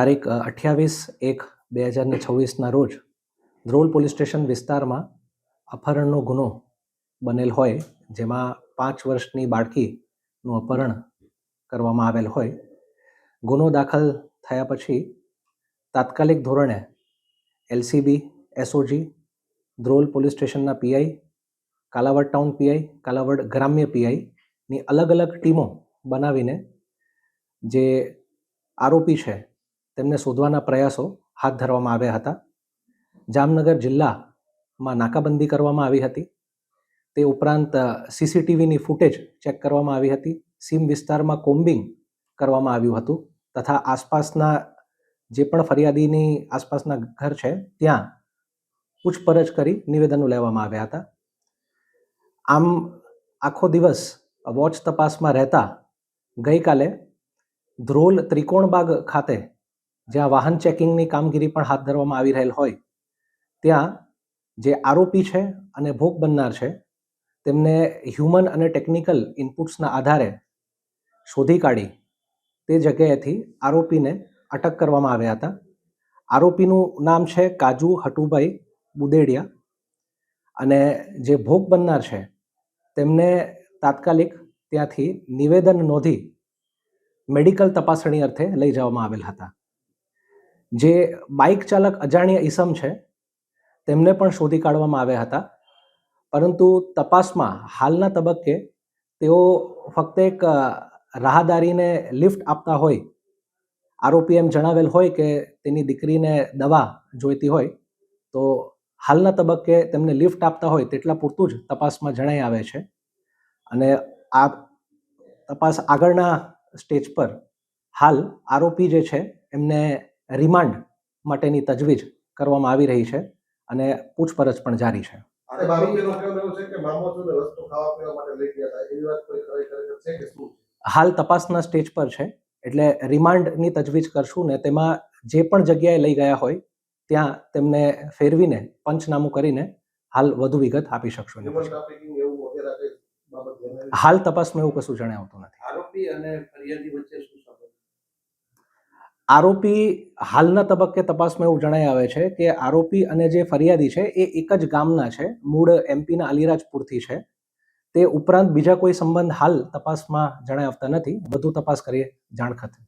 તારીખ 28/1/2026ના રોજ Dhrol police station વિસ્તારમાં અપહરણનો ગુનો બનેલ હોય, જેમાં 5 વર્ષની બાળકીનું અપહરણ કરવામાં આવેલ હોય. ગુનો દાખલ થયા પછી તાત્કાલિક ધોરણે એલસીબી, એસઓજી, ધ્રોલ પોલીસ સ્ટેશનના PI, Kalavad town PI, Kalavad ગ્રામ્ય પીઆઈની અલગ અલગ ટીમો બનાવીને જે આરોપી છે તેમને શોધવાના પ્રયાસો હાથ ધરવામાં આવ્યા હતા. જામનગર જિલ્લામાં નાકાબંધી કરવામાં આવી હતી. તે ઉપરાંત સીસીટીવીની ફૂટેજ ચેક કરવામાં આવી હતી. સીમ વિસ્તારમાં કોમ્બિંગ કરવામાં આવ્યું હતું તથા આસપાસના જે પણ ફરિયાદીની આસપાસના ઘર છે ત્યાં પૂછપરછ કરી નિવેદનો લેવામાં આવ્યા હતા. આમ આખો દિવસ વોચ તપાસમાં રહેતા ગઈકાલે ધ્રોલ ત્રિકોણબાગ ખાતે જ્યાં વાહન ચેકિંગની કામગીરી પણ હાથ ધરવામાં આવી રહેલ હોય, ત્યાં જે આરોપી છે અને ભોગ બનનાર છે તેમને હ્યુમન અને ટેકનિકલ ઇનપુટ્સના આધારે શોધી કાઢી તે જગ્યાએથી આરોપીને અટક કરવામાં આવ્યા હતા. આરોપીનું નામ છે કાજુ હટુભાઈ બુદેડિયા અને જે ભોગ બનનાર છે તેમને તાત્કાલિક ત્યાંથી નિવેદન નોંધી મેડિકલ તપાસણી અર્થે લઈ જવામાં આવેલ હતા. જે બાઇક ચાલક અજાણ્યા ઈસમ છે તેમને પણ શોધી કાઢવામાં આવ્યા હતા, પરંતુ તપાસમાં હાલના તબક્કે તેઓ ફક્ત એક રાહદારીને લિફ્ટ આપતા હોય, આરોપી એમ જણાવેલ હોય કે તેની દીકરીને દવા જોઈતી હોય તો હાલના તબક્કે તેમને લિફ્ટ આપતા હોય તેટલા પૂરતું જ તપાસમાં જણાઈ આવે છે. અને આ તપાસ આગળના સ્ટેજ પર હાલ આરોપી જે છે એમને રિમાન્ડ માટેની તજવીજ કરવામાં આવી રહી છે અને પૂછપરછ પણ જારી છે. હાલ તપાસના સ્ટેજ પર છે, એટલે રિમાન્ડની તજવીજ કરશું ને તેમાં જે પણ જગ્યાએ લઈ ગયા હોય ત્યાં તેમને ફેરવીને પંચનામું કરીને હાલ વધુ વિગત આપી શકશું. હાલ તપાસમાં એવું કશું જણાવતું નથી. આરોપી અને ફરિયાદી વચ્ચે શું સંબંધ? આરોપી હાલના તબક્કે તપાસમાં એવું જણાઈ આવે છે કે આરોપી અને જે ફરિયાદી છે એ એક જ ગામના છે, મૂળ એમપીના અલીરાજપુરથી છે. તે ઉપરાંત બીજા કોઈ સંબંધ હાલ તપાસમાં જણાઈ આવતા નથી. વધુ તપાસ કરીએ જાણ ખાતે.